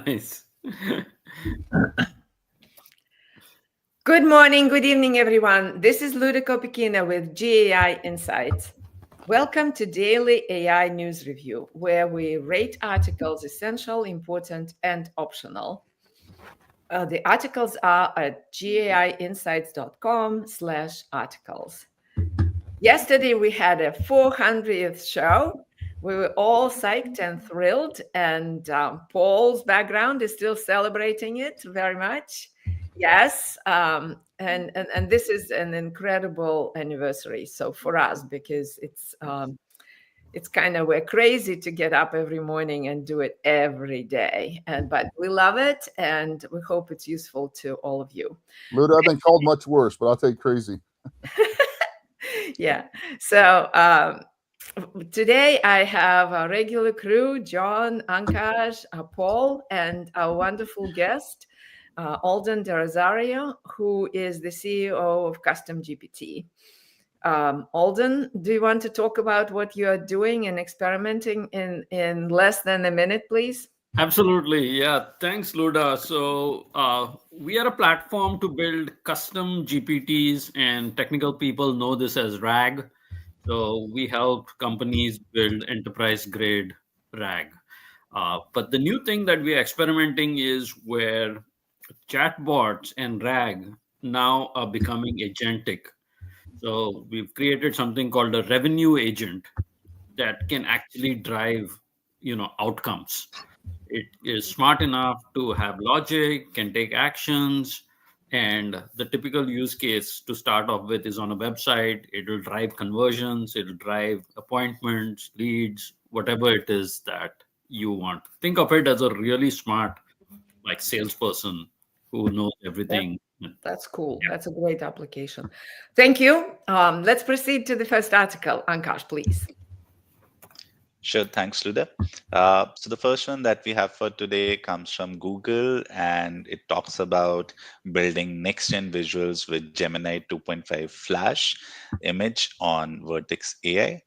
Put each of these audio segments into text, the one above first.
Nice. Good morning, good evening, everyone. This is Luda Kopikina with GAI Insights. Welcome to Daily AI News Review, where we rate articles essential, important, and optional. The articles are at gaiinsights.com/articles. Yesterday, we had a 400th show. We were all psyched and thrilled, and Paul's background is still celebrating it very much. Yes, and this is an incredible anniversary. So for us, because it's kind of, we're crazy to get up every morning and do it every day, but we love it, and we hope it's useful to all of you. Luda, I've been called much worse, but I'll take crazy. Yeah. So today I have our regular crew, John, Ankash, Paul, and our wonderful guest, Alden De Rosario, who is the CEO of Custom GPT. Alden, do you want to talk about what you are doing and experimenting in less than a minute, please? Absolutely. Yeah. Thanks, Luda. So we are a platform to build custom GPTs, and technical people know this as RAG. So we help companies build enterprise-grade RAG. But the new thing that we are experimenting is where chatbots and RAG now are becoming agentic. So we've created something called a revenue agent that can actually drive, outcomes. It is smart enough to have logic, can take actions, and the typical use case to start off with is on a website. It will drive conversions, it will drive appointments, leads, whatever it is that you want. Think of it as a really smart, like, salesperson who knows everything. That's cool. Yeah. That's a great application. Thank you. Let's proceed to the first article. Ankash, please. Sure, thanks, Luda. So the first one that we have for today comes from Google, and it talks about building next-gen visuals with Gemini 2.5 Flash image on Vertex AI.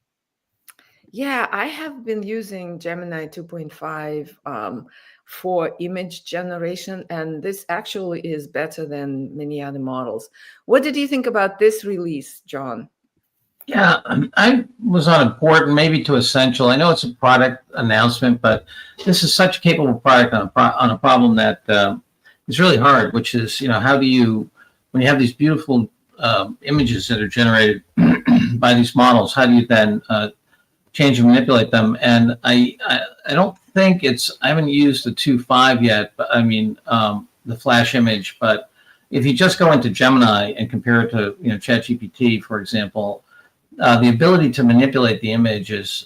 Yeah, I have been using Gemini 2.5 for image generation, and this actually is better than many other models. What did you think about this release, John? Yeah, I was on important, maybe to essential. I know it's a product announcement, but this is such a capable product on a problem that is really hard, which is, how do you, when you have these beautiful images that are generated by these models, how do you then change and manipulate them? And I don't think I haven't used the 2.5 yet, but I mean, the Flash image, but if you just go into Gemini and compare it to, ChatGPT, for example, the ability to manipulate the image is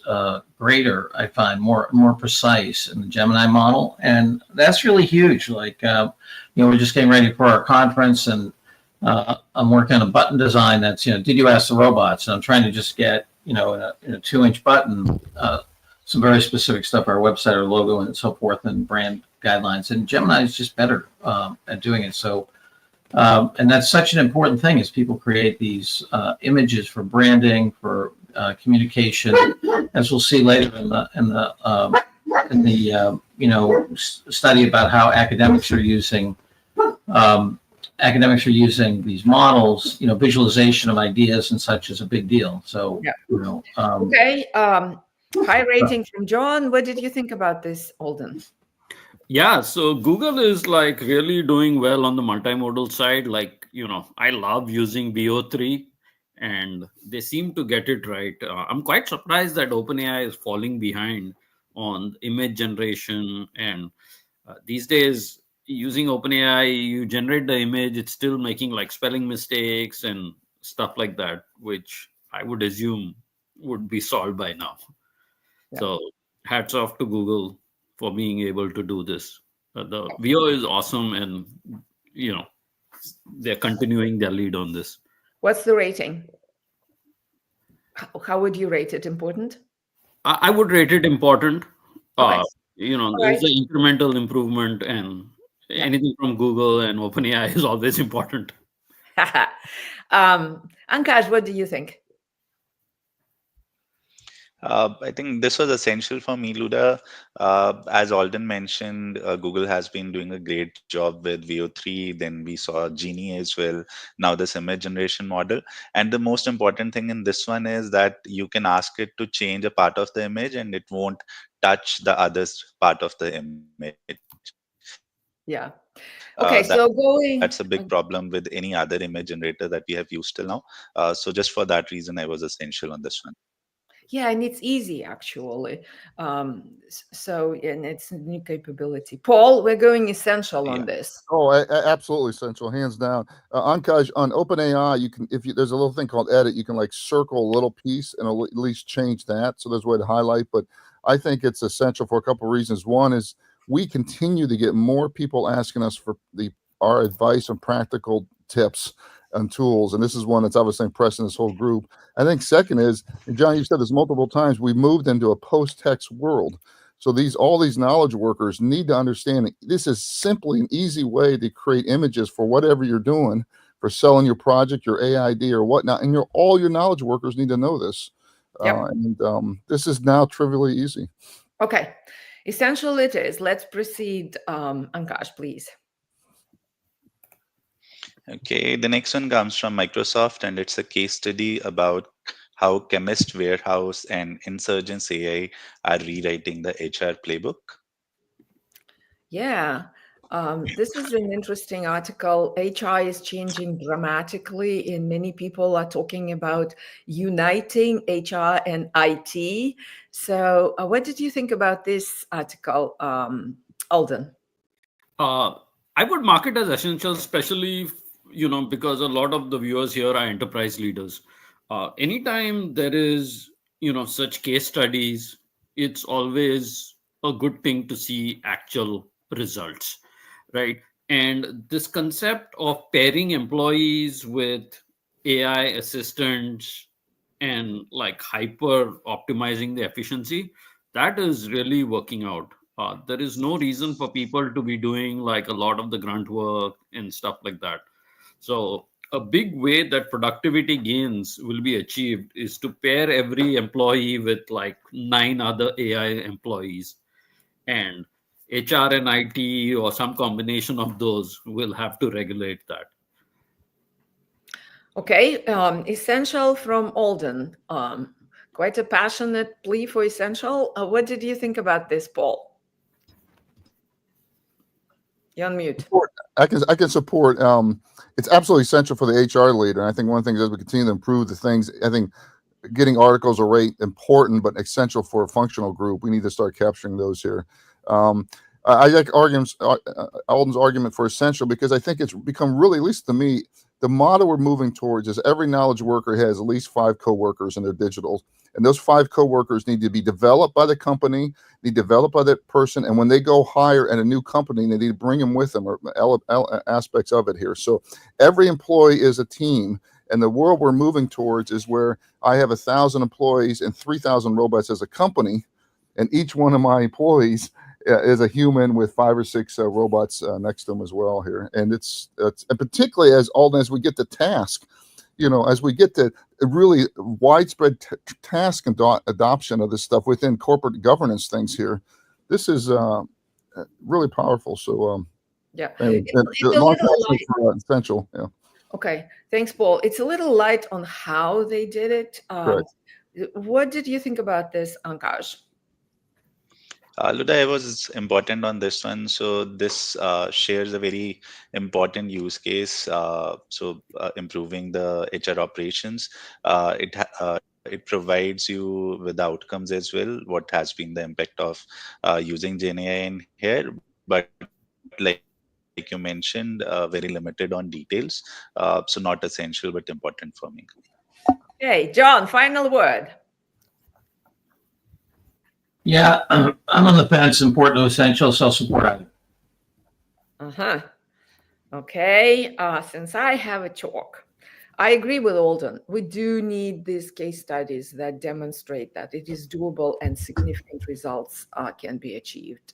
greater, I find, more precise in the Gemini model. And that's really huge. Like, we're just getting ready for our conference, and I'm working on a button design that's, did you ask the robots? And I'm trying to just get, in a 2-inch button, some very specific stuff, our website, our logo, and so forth, and brand guidelines. And Gemini is just better at doing it. So, and that's such an important thing, is people create these images for branding, for communication, as we'll see later in the study about how academics are using these models. Visualization of ideas and such is a big deal. So, yeah. Okay. High rating from John. What did you think about this, Alden? Yeah, so Google is like really doing well on the multimodal side. Like, I love using VO3, and they seem to get it right. I'm quite surprised that OpenAI is falling behind on image generation. And these days, using OpenAI, you generate the image, it's still making like spelling mistakes and stuff like that, which I would assume would be solved by now. Yeah. So hats off to Google for being able to do this. The VO is awesome, and they're continuing their lead on this. What's the rating? How would you rate it? Important? I would rate it important. Okay. There's an incremental improvement, and anything from Google and OpenAI is always important. Ankash, what do you think? I think this was essential for me, Luda. As Alden mentioned, Google has been doing a great job with VO3. Then we saw Genie as well. Now this image generation model. And the most important thing in this one is that you can ask it to change a part of the image and it won't touch the other part of the image. That's a big Yeah. problem with any Okay, other so image going. generator that we have used till now. So just for that reason, I was essential on this one. Yeah, and it's easy actually. So, and it's a new capability. Paul, we're going essential Yeah. on this. Oh, absolutely essential, hands down. Ankaj, on OpenAI, you can, if you, there's a little thing called edit, you can like circle a little piece and at least change that. So there's a way to highlight. But I think it's essential for a couple of reasons. One is we continue to get more people asking us for our advice and practical tips and tools, and this is one that's obviously impressing this whole group. I think second is, and John, you said this multiple times, we moved into a post-text world. So all these knowledge workers need to understand that this is simply an easy way to create images for whatever you're doing, for selling your project, your AID or whatnot. And all your knowledge workers need to know this. Yep. This is now trivially easy. Okay. Essential it is. Let's proceed. Ankash, please. Okay, the next one comes from Microsoft, and it's a case study about how Chemist Warehouse and Insurgents AI are rewriting the HR playbook. Yeah. This is an interesting article. HR is changing dramatically, and many people are talking about uniting HR and IT. So, what did you think about this article, Alden? Uh, I would mark it as essential, especially because a lot of the viewers here are enterprise leaders. Anytime there is such case studies, it's always a good thing to see actual results, right? And this concept of pairing employees with AI assistants and like hyper optimizing the efficiency, that is really working out. There is no reason for people to be doing like a lot of the grunt work and stuff like that. So a big way that productivity gains will be achieved is to pair every employee with like 9 other AI employees, and HR and IT or some combination of those will have to regulate that. Okay, essential from Alden. Quite a passionate plea for essential. What did you think about this, Paul? You're on mute. I can support. It's absolutely essential for the HR leader. And I think one of the things as we continue to improve the things, I think getting articles are rate important, but essential for a functional group. We need to start capturing those here. I like Alden's argument for essential because I think it's become really, at least to me, the model we're moving towards is every knowledge worker has at least 5 coworkers in their digital, and those 5 coworkers need to be developed by the company, need developed by that person, and when they go hire at a new company, they need to bring them with them or aspects of it here. So every employee is a team, and the world we're moving towards is where I have 1,000 employees and 3,000 robots as a company, and each one of my employees is a human with 5 or 6 robots next to them as well here. And it's and particularly as we get to task, as we get to really widespread task adoption of this stuff within corporate governance things here, this is really powerful. So Yeah, anyway, it's a little light. essential. Yeah. Okay, thanks, Paul. It's a little light on how they did it. Correct. What did you think about this, Ankash? Luda, I was important on this one. So this shares a very important use case. Improving the HR operations, it provides you with outcomes as well. What has been the impact of using GenAI in here? But like you mentioned, very limited on details. So not essential, but important for me. Okay, John, final word. Yeah, I'm on the fence. Important to essential, so support either. Uh-huh. Okay, since I have a chalk, I agree with Alden. We do need these case studies that demonstrate that it is doable and significant results can be achieved.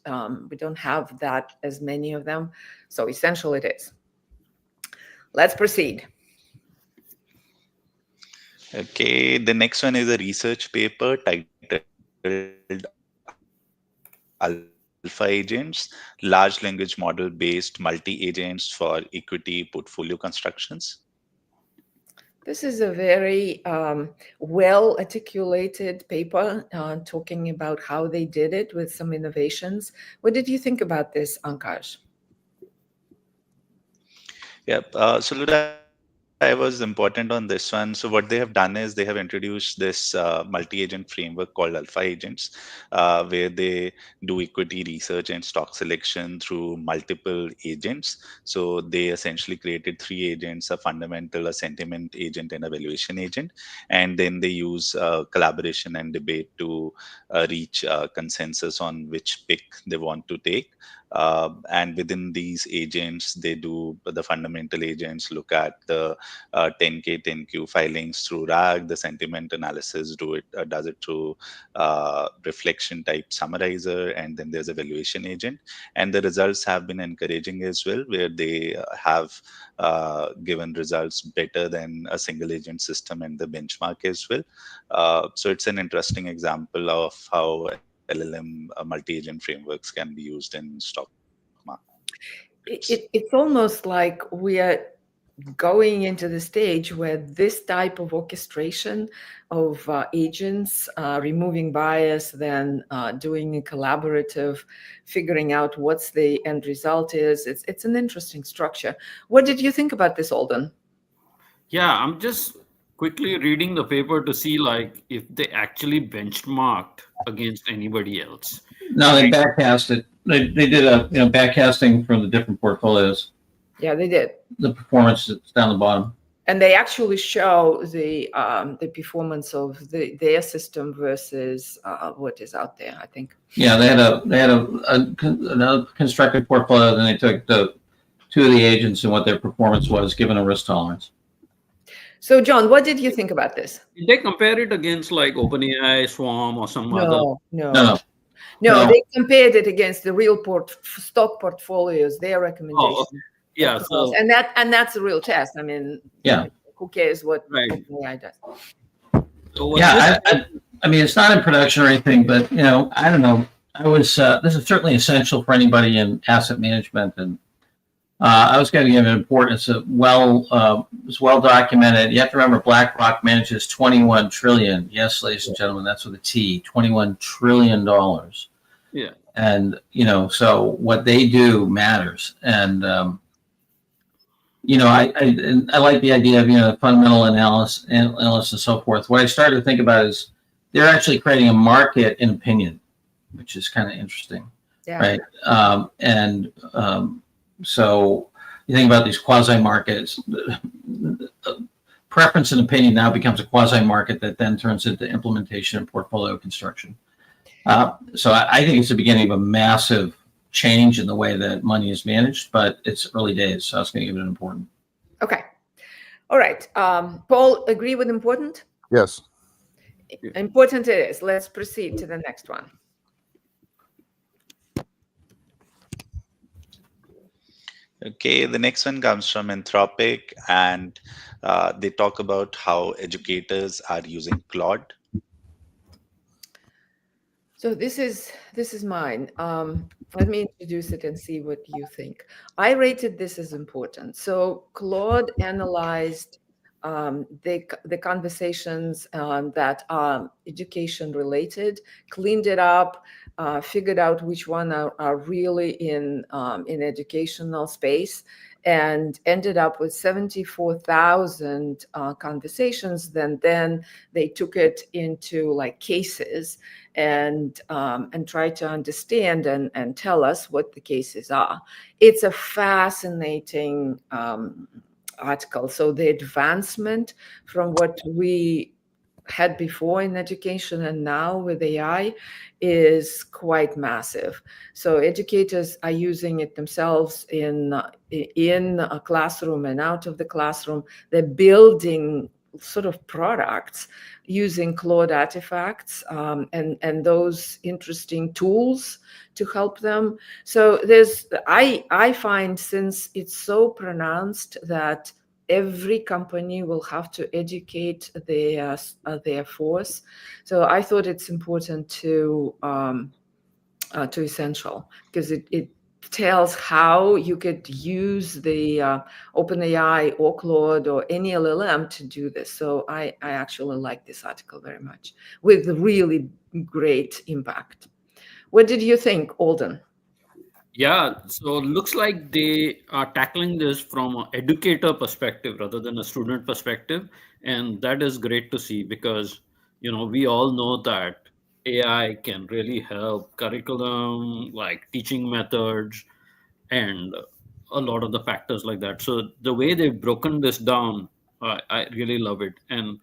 We don't have that as many of them, so essential it is. Let's proceed. Okay, the next one is a research paper titled alpha agents, large language model based multi agents for equity portfolio constructions. This is a very well articulated paper talking about how they did it with some innovations. What did you think about this, Ankash? Yeah, so Luda, I was important on this one. So what they have done is they have introduced this multi-agent framework called Alpha Agents, where they do equity research and stock selection through multiple agents. So they essentially created three agents: a fundamental, a sentiment agent, and a valuation agent. And then they use collaboration and debate to reach consensus on which pick they want to take. And within these agents, they do the fundamental agents look at the 10K, 10Q filings through RAG, the sentiment analysis does it through reflection type summarizer, and then there's a valuation agent. And the results have been encouraging as well, where they have given results better than a single agent system and the benchmark as well. So it's an interesting example of how LLM multi-agent frameworks can be used in stock markets. It's almost like we are going into the stage where this type of orchestration of agents, removing bias, then doing a collaborative, figuring out what's the end result is. It's an interesting structure. What did you think about this, Alden? Yeah, I'm just quickly reading the paper to see like if they actually benchmarked against anybody else. No, they backcast it. They did a backcasting from the different portfolios. Yeah, they did. The performance is down the bottom. And they actually show the performance of their system versus what is out there, I think. Yeah, they had a constructed portfolio. Then they took the two of the agents and what their performance was given a risk tolerance. So, John, what did you think about this? Did they compare it against like OpenAI, Swarm, or some other? No, they compared it against the real stock portfolios, their recommendation. Oh, okay. Yeah, so and that's a real test. I mean, yeah, who cares what right. OpenAI does? So yeah, I mean, it's not in production or anything, but I don't know. This is certainly essential for anybody in asset management, and I was going to give it importance. It's well documented. You have to remember, BlackRock manages $21 trillion. Yes, ladies and gentlemen, that's with a T. $21 trillion. Yeah, and so what they do matters, and I like the idea of fundamental analysis and so forth. What I started to think about is they're actually creating a market in opinion, which is kind of interesting, right? So you think about these quasi-markets, preference and opinion now becomes a quasi-market that then turns into implementation and portfolio construction. So I think it's the beginning of a massive change in the way that money is managed, but it's early days, so I was going to give it an important. Okay. All right. Paul, agree with important? Yes. Important it is. Let's proceed to the next one. Okay, the next one comes from Anthropic, and they talk about how educators are using Claude. So this is mine. Let me introduce it and see what you think. I rated this as important. So Claude analyzed the conversations that are education related, cleaned it up, figured out which one are really in educational space, and ended up with 74,000 conversations. Then they took it into like cases and try to understand and tell us what the cases are. It's a fascinating article. So the advancement from what we had before in education and now with AI is quite massive. So educators are using it themselves in a classroom and out of the classroom. They're building sort of products using Claude artifacts and those interesting tools to help them. So I find, since it's so pronounced that every company will have to educate their force. So I thought it's important to essential, because it tells how you could use the OpenAI or Claude or any LLM to do this. So I actually like this article very much, with really great impact. What did you think, Alden? Yeah, so looks like they are tackling this from an educator perspective rather than a student perspective, and that is great to see because we all know that AI can really help curriculum, like teaching methods, and a lot of the factors like that. So the way they've broken this down, I really love it. And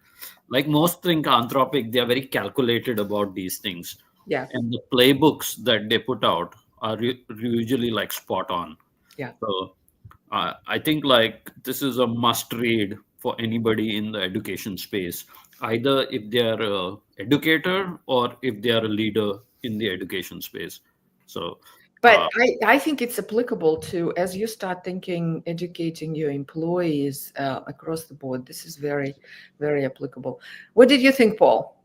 like most think Anthropic, they are very calculated about these things, Yeah, and the playbooks that they put out are usually like spot on. yeah. So I think like this is a must read for anybody in the education space, either if they are a educator or if they are a leader in the education space. So But uh, I think it's applicable to, as you start thinking, educating your employees across the board. This is very, very applicable. What did you think, Paul?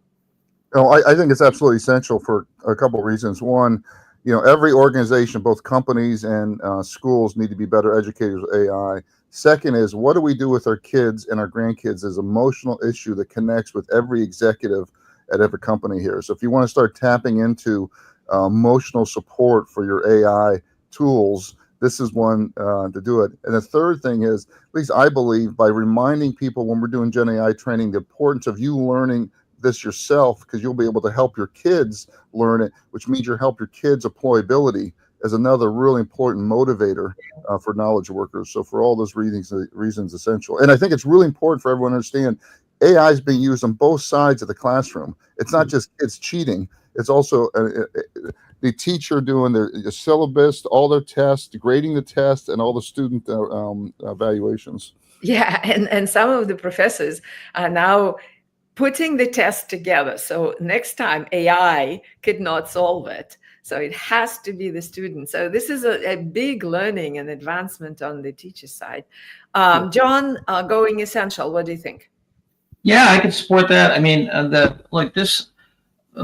No, I think it's absolutely essential for a couple of reasons. One, every organization, both companies and schools, need to be better educators with AI. Second is, what do we do with our kids and our grandkids is an emotional issue that connects with every executive at every company here. So if you want to start tapping into emotional support for your AI tools, this is one to do it. And the third thing is, at least I believe, by reminding people when we're doing Gen AI training, the importance of you learning this yourself, because you'll be able to help your kids learn it, which means you help your kids' employability as another really important motivator for knowledge workers. So for all those reasons essential. And I think it's really important for everyone to understand AI is being used on both sides of the classroom. It's not just kids cheating. It's also the teacher doing the syllabus, all their tests, grading the test, and all the student evaluations. Yeah, and some of the professors are now putting the test together. So next time AI could not solve it. So it has to be the student. So this is a big learning and advancement on the teacher side. John, going essential, what do you think? Yeah, I can support that. I mean, this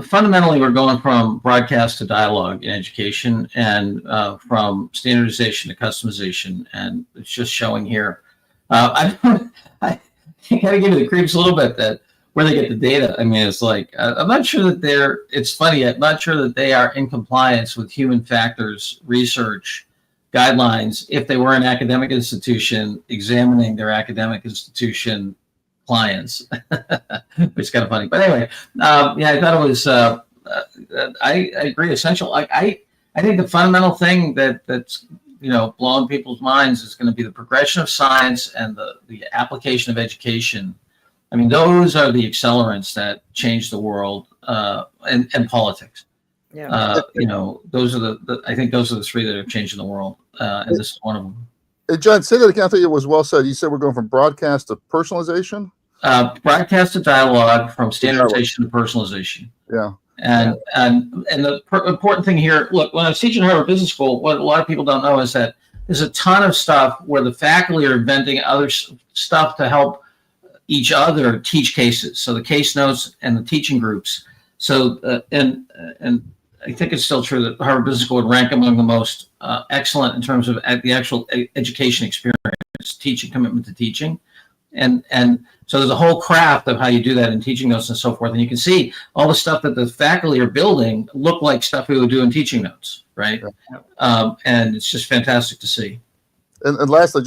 fundamentally, we're going from broadcast to dialogue in education, and from standardization to customization, and it's just showing here. I got to give you the creeps a little bit that where they get the data. I mean, it's like I'm not sure that they're. It's funny. I'm not sure that they are in compliance with human factors research guidelines if they were an academic institution examining their academic institution clients, which is kind of funny. But anyway, yeah, I thought it was. I agree. Essential. I think the fundamental thing that's blowing people's minds is going to be the progression of science and the application of education. I mean, those are the accelerants that change the world, and politics. Yeah. Those are I think those are the three that are changing the world, and this is one of them. Hey, John, say that again. I think it was well said. You said we're going from broadcast to personalization. Broadcast to dialogue, from standardization to personalization. Yeah. And the important thing here, look, when I was teaching Harvard Business School, what a lot of people don't know is that there's a ton of stuff where the faculty are inventing other stuff to help each other teach cases. So the case notes and the teaching groups. So and I think it's still true that Harvard Business School would rank among the most excellent in terms of the actual education experience, teaching, commitment to teaching. And so there's a whole craft of how you do that in teaching notes and so forth. And you can see all the stuff that the faculty are building look like stuff we would do in teaching notes, right? And it's just fantastic to see. And lastly,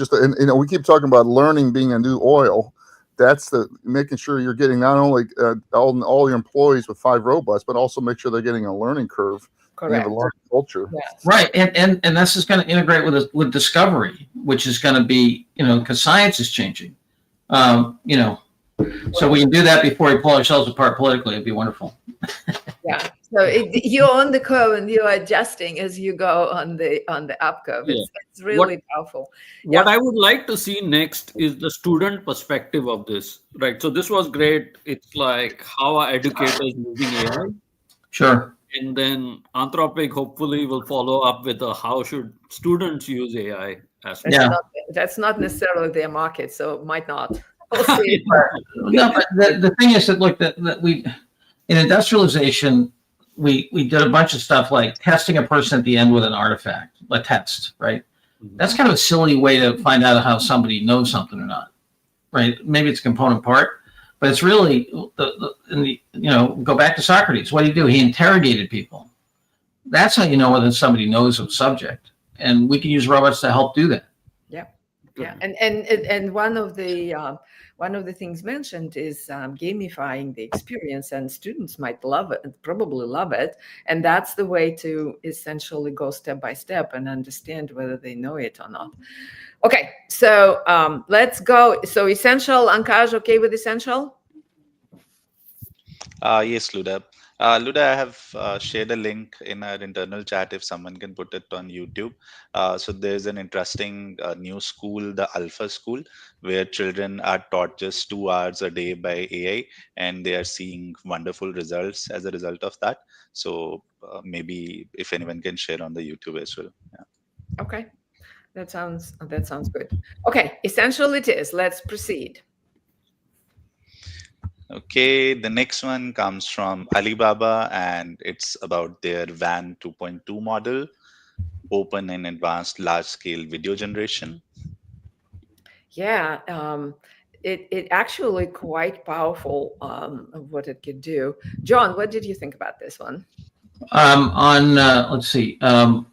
we keep talking about learning being a new oil. That's making sure you're getting not only all your employees with 5 robots, but also make sure they're getting a learning curve. Correct. And a learning culture. Yes. Right. And this is going to integrate with discovery, which is going to be, because science is changing. So we can do that before we pull ourselves apart politically. It'd be wonderful. Yeah. So you're on the curve and you're adjusting as you go on the up curve. Yeah. It's really powerful. What I would like to see next is the student perspective of this, right? So this was great. It's like how are educators using AI? Sure. And then Anthropic hopefully will follow up with a how should students use AI That's aspect. Yeah. not that's not necessarily their market, so might not. We'll see. No, but the thing is that look that we in industrialization we did a bunch of stuff like testing a person at the end with an artifact, a test, right? That's kind of a silly way to find out how somebody knows something or not, right? Maybe it's a component part, but it's really go back to Socrates. What did he do? He interrogated people. That's how you know whether somebody knows a subject, and we can use robots to help do that. Yeah, yeah, and one of the things mentioned is gamifying the experience, and students might love it, probably love it, and that's the way to essentially go step by step and understand whether they know it or not. Okay, so let's go. So essential, Ankaj, okay with essential? Yes, Luda. Luda, I have shared a link in our internal chat if someone can put it on YouTube. So there's an interesting new school, the Alpha School, where children are taught just 2 hours a day by AI, and they are seeing wonderful results as a result of that. So maybe if anyone can share on the YouTube as well. Yeah. Okay, that sounds good. Okay, essential it is. Let's proceed. Okay, the next one comes from Alibaba, and it's about their WAN 2.2 model, open and advanced large scale video generation. Yeah, it actually quite powerful of what it could do. John, what did you think about this one? On let's see. I'm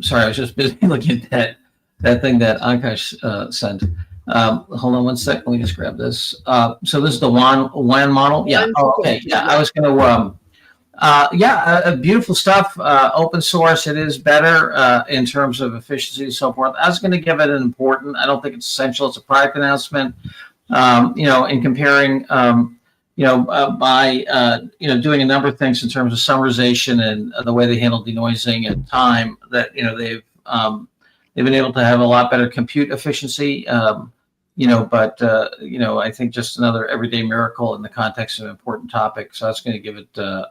sorry, I was just busy looking at that thing that Akash sent. Hold on one sec. Let me just grab this. So this is the WAN model. Yeah. Oh, okay. Yeah, I was going to. Yeah, beautiful stuff. Open source. It is better in terms of efficiency and so forth. I was going to give it an important. I don't think it's essential. It's a product announcement. In comparing. By doing a number of things in terms of summarization and the way they handle denoising and time, that they've been able to have a lot better compute efficiency. But I think just another everyday miracle in the context of an important topic. So I was going to give it, and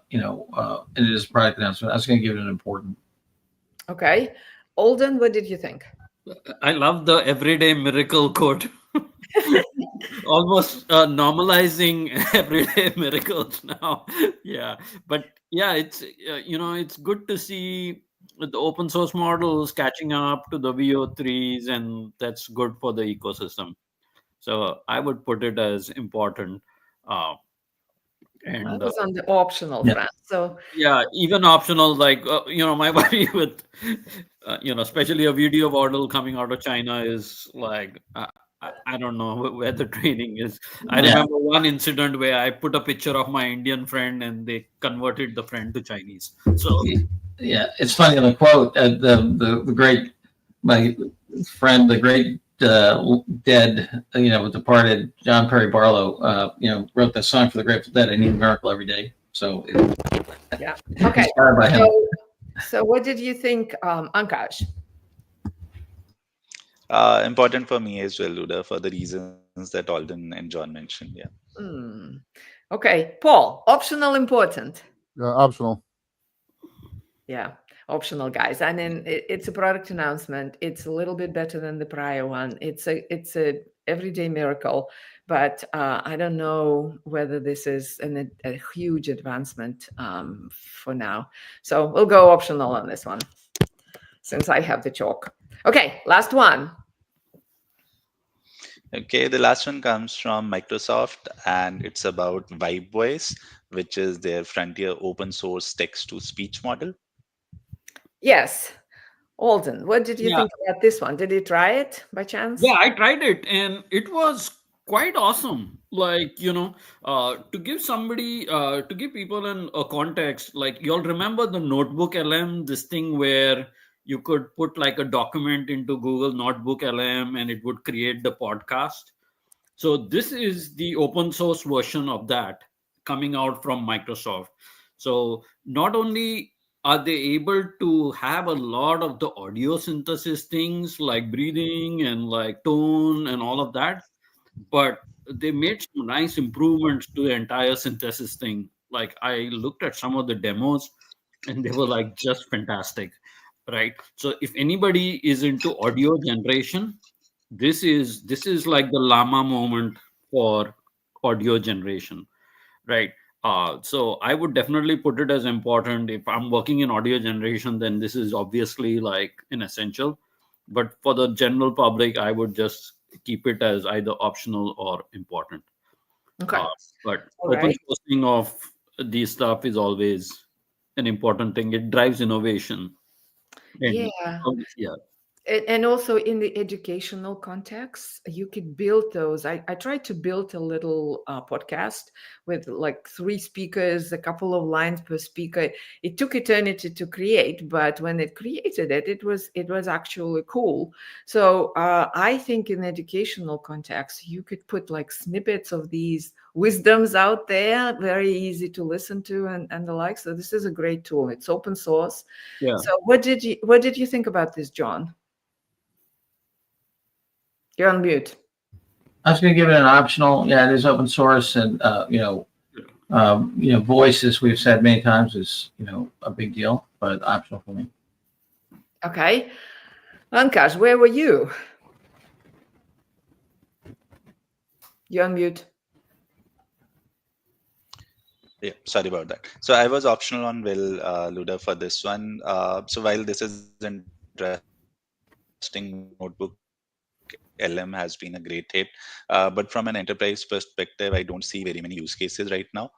it is a product announcement. I was going to give it an important. Okay, Alden, what did you think? I love the everyday miracle quote. Almost normalizing everyday miracles now. Yeah, but yeah, it's good to see the open source models catching up to the VO3s, and that's good for the ecosystem. So I would put it as important. Uh, I and was on the optional front. So yeah, even optional, like my worry with especially a video model coming out of China is like I don't know where the training is. I remember one incident where I put a picture of my Indian friend and they converted the friend to Chinese. So yeah, it's funny, the quote, the great, my friend, the great dead, departed John Perry Barlow, wrote that song for the Grateful Dead. I need a miracle every day. So yeah, okay. Inspired by him. So what did you think, Ankash? Important for me as well, Luda, for the reasons that Alden and John mentioned. Yeah. Okay, Paul, optional, important. Optional. Yeah, optional, guys. And then it's a product announcement. It's a little bit better than the prior one. It's a everyday miracle, but I don't know whether this is a huge advancement for now. So we'll go optional on this one, since I have the chalk. Okay, last one. Okay, the last one comes from Microsoft, and it's about Vibe Voice, which is their frontier open source text to speech model. Yes. Alden, what did you think about this one? Did you try it by chance? Yeah, I tried it and it was quite awesome. Like, to give somebody, to give people a context, like you'll remember the Notebook LM, this thing where you could put like a document into Google Notebook LM and it would create the podcast. So this is the open source version of that coming out from Microsoft. So not only are they able to have a lot of the audio synthesis things like breathing and like tone and all of that, but they made some nice improvements to the entire synthesis thing. Like I looked at some of the demos, and they were like just fantastic, right? So if anybody is into audio generation, this is like the llama moment for audio generation, right? So I would definitely put it as important. If I'm working in audio generation, then this is obviously like an essential. But for the general public, I would just keep it as either optional or important. Okay. Uh, but All open right. sourcing of these stuff is always an important thing. It drives innovation. And Yeah. yeah, And also in the educational context, you could build those. I tried to build a little podcast with like 3 speakers, a couple of lines per speaker. It took eternity to create, but when it created it, it was actually cool. So I think in educational context, you could put like snippets of these wisdoms out there, very easy to listen to and the like. So this is a great tool. It's open source. yeah. So what did you think about this, John? You're on mute. I was going to give it an optional. Yeah, it is open source, and voice, as we've said many times, is a big deal, but optional for me. Okay. Ankash, where were you? You're on mute. Yeah, sorry about that. So I was optional on Will Luda for this one. So while this is interesting, Notebook LM has been a great hit. But from an enterprise perspective, I don't see very many use cases right now.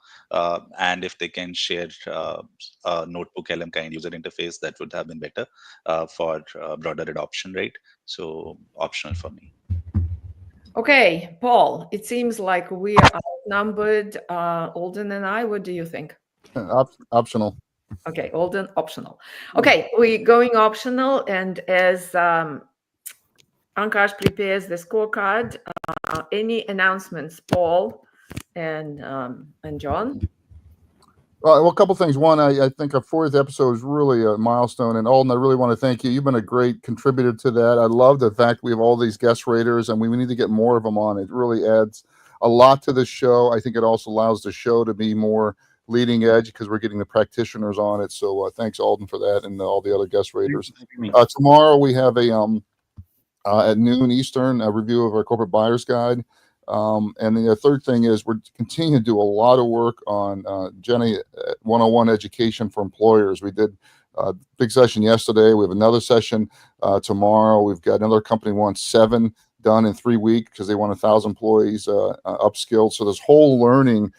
And if they can share a Notebook LM kind user interface, that would have been better for broader adoption, right? So optional for me. Okay, Paul, it seems like we are outnumbered, Alden and I. What do you think? Optional. Okay, Alden, optional. Okay, we're going optional. And as Ankash prepares the scorecard, any announcements, Paul and John? Well, a couple things. One, I think our 4th episode is really a milestone. And Alden, I really want to thank you. You've been a great contributor to that. I love the fact we have all these guest raters, and we need to get more of them on. It really adds a lot to the show. I think it also allows the show to be more leading edge because we're getting the practitioners on it. So thanks, Alden, for that, and all the other guest raters. Tomorrow we have at noon Eastern, a review of our corporate buyer's guide. And the third thing is we're continuing to do a lot of work on GenAI 101 education for employers. We did a big session yesterday. We have another session tomorrow. We've got another company wants 7 done in 3 weeks because they want 1,000 employees upskilled. So this whole learning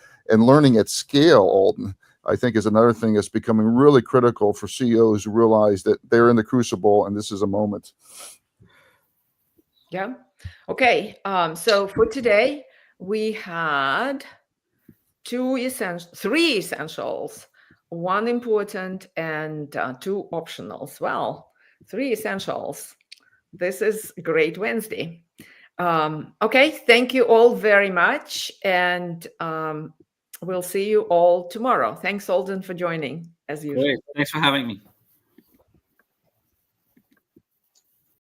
at scale, Alden, I think is another thing that's becoming really critical for CEOs who realize that they're in the crucible and this is a moment. Yeah. Okay. So for today, we had 3 essentials, 1 important, and 2 optionals. Well, 3 essentials. This is Great Wednesday. Okay. Thank you all very much. And we'll see you all tomorrow. Thanks, Alden, for joining, as usual. Great. Thanks for having me.